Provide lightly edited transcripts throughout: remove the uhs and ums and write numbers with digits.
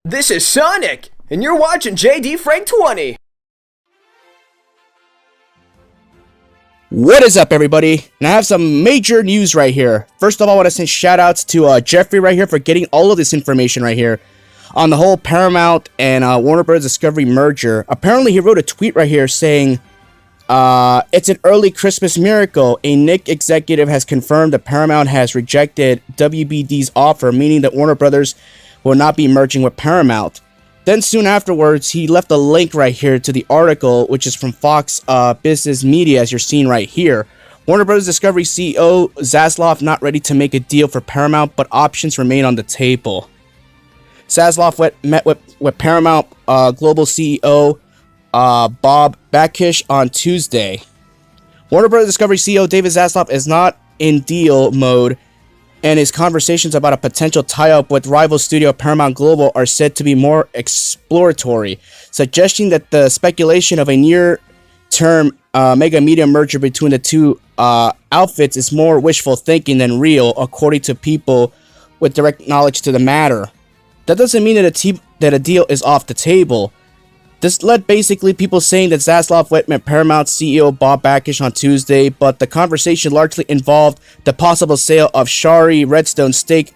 This is Sonic, and you're watching JD Frank 20. What is up, everybody? And I have some major news right here. First of all, I want to send shout-outs to Jeffrey right here for getting all of this information right here on the whole Paramount and Warner Bros. Discovery merger. Apparently, he wrote a tweet right here saying, it's an early Christmas miracle. A Nick executive has confirmed that Paramount has rejected WBD's offer, meaning that Warner Bros. Will not be merging with Paramount. Then soon afterwards, he left a link right here to the article, which is from Fox Business Media, as you're seeing right here. Warner Bros. Discovery CEO Zaslav not ready to make a deal for Paramount, but options remain on the table. Zaslav met with Paramount Global CEO Bob Bakish on Tuesday. Warner Bros. Discovery CEO David Zaslav is not in deal mode, and his conversations about a potential tie-up with rival studio Paramount Global are said to be more exploratory, suggesting that the speculation of a near-term mega media merger between the two outfits is more wishful thinking than real, according to people with direct knowledge to the matter. That doesn't mean that a deal is off the table. This led basically people saying that Zaslav met Paramount CEO Bob Bakish on Tuesday, but the conversation largely involved the possible sale of Shari Redstone's stake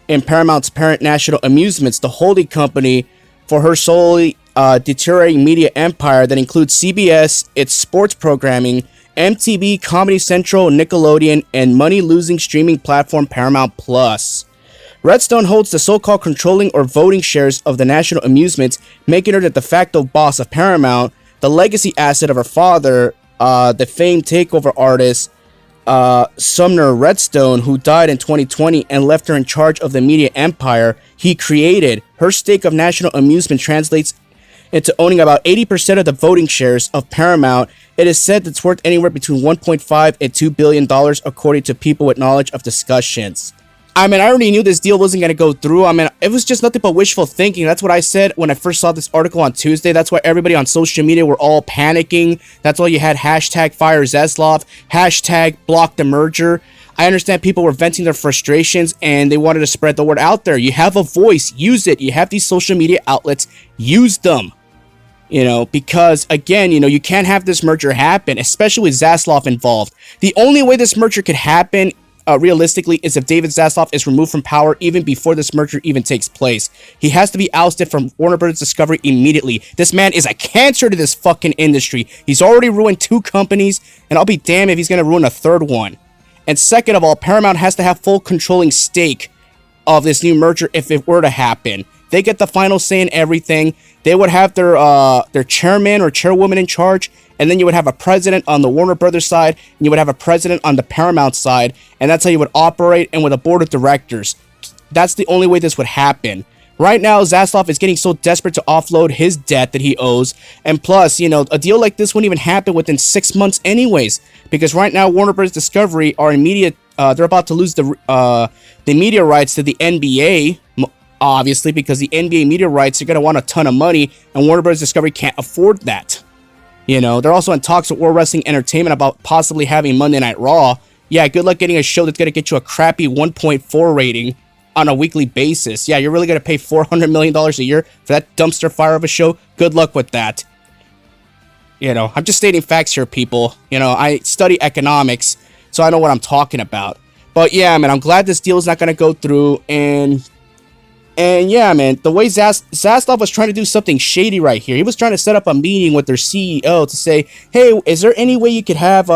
in Paramount's parent National Amusements, the holding company for her solely deteriorating media empire that includes CBS, its sports programming, MTV, Comedy Central, Nickelodeon, and money-losing streaming platform Paramount Plus. Redstone holds the so-called controlling or voting shares of the National Amusements, making her the de facto boss of Paramount, the legacy asset of her father, the famed takeover artist Sumner Redstone, who died in 2020 and left her in charge of the media empire he created. Her stake of National Amusement translates into owning about 80% of the voting shares of Paramount. It is said it's worth anywhere between $1.5 and $2 billion, according to people with knowledge of discussions. I mean, I already knew this deal wasn't going to go through. I mean, it was just nothing but wishful thinking. That's what I said when I first saw this article on Tuesday. That's why everybody on social media were all panicking. That's why you had hashtag fire Zaslav, hashtag block the merger. I understand people were venting their frustrations and they wanted to spread the word out there. You have a voice, use it. You have these social media outlets, use them. You know, because again, you know, you can't have this merger happen, especially with Zaslav involved. The only way this merger could happen realistically is if David Zaslav is removed from power even before this merger even takes place. He has to be ousted from Warner Bros. Discovery immediately. This man is a cancer to this fucking industry. He's already ruined 2 companies, and I'll be damned if he's going to ruin a 3rd one. And second of all, Paramount has to have full controlling stake of this new merger if it were to happen. They get the final say in everything. They would have their chairman or chairwoman in charge, and then you would have a president on the Warner Brothers side, and you would have a president on the Paramount side, and that's how you would operate, and with a board of directors. That's the only way this would happen. Right now, Zaslav is getting so desperate to offload his debt that he owes, and plus, you know, a deal like this wouldn't even happen within 6 months anyways, because right now, Warner Bros. Discovery are they're about to lose the media rights to the NBA, obviously, because the NBA media rights are going to want a ton of money, and Warner Bros. Discovery can't afford that. You know, they're also in talks with World Wrestling Entertainment about possibly having Monday Night Raw. Yeah, good luck getting a show that's going to get you a crappy 1.4 rating on a weekly basis. Yeah, you're really going to pay $400 million a year for that dumpster fire of a show? Good luck with that. You know, I'm just stating facts here, people. You know, I study economics, so I know what I'm talking about. But yeah, man, I'm glad this deal is not going to go through, and yeah, man, the way Zaslav was trying to do something shady right here. He was trying to set up a meeting with their CEO to say, hey, is there any way you could have,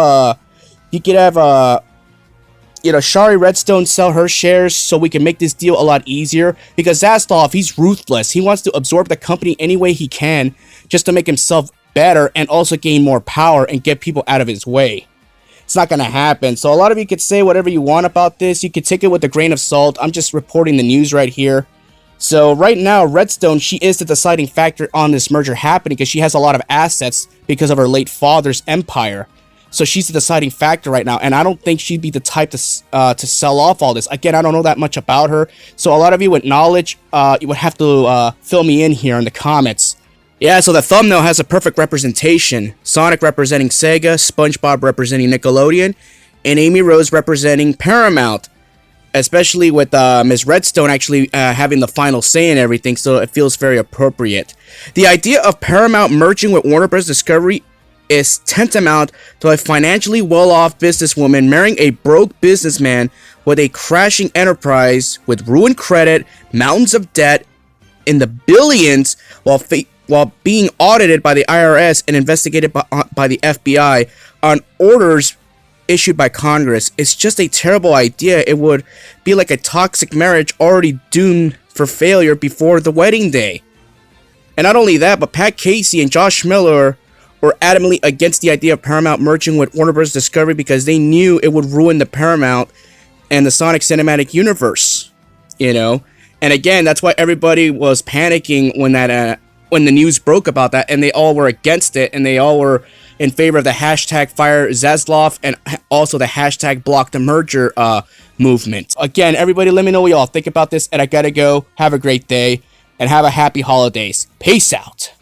Shari Redstone sell her shares so we can make this deal a lot easier? Because Zaslav, he's ruthless. He wants to absorb the company any way he can just to make himself better and also gain more power and get people out of his way. It's not going to happen. So a lot of you could say whatever you want about this. You could take it with a grain of salt. I'm just reporting the news right here. So right now, Redstone, she is the deciding factor on this merger happening because she has a lot of assets because of her late father's empire. So she's the deciding factor right now, and I don't think she'd be the type to sell off all this. Again, I don't know that much about her, so a lot of you with knowledge, you would have to fill me in here in the comments. Yeah, so the thumbnail has a perfect representation. Sonic representing Sega, SpongeBob representing Nickelodeon, and Amy Rose representing Paramount. especially with Ms. Redstone actually having the final say in everything, so it feels very appropriate. The idea of Paramount merging with Warner Bros. Discovery is tantamount to a financially well-off businesswoman marrying a broke businessman with a crashing enterprise with ruined credit, mountains of debt in the billions, while being audited by the IRS and investigated by the FBI on orders issued by Congress. It's just a terrible idea. It would be like a toxic marriage already doomed for failure before the wedding day. And not only that, but Pat Casey and Josh Miller were adamantly against the idea of Paramount merging with Warner Bros. Discovery because they knew it would ruin the Paramount and the Sonic Cinematic Universe, you know? And again, that's why everybody was panicking when when the news broke about that, and they all were against it, and they all were in favor of the hashtag Fire Zaslav and also the hashtag Block the Merger movement. Again, everybody let me know what y'all think about this, and I gotta go. Have a great day, and have a happy holidays. Peace out.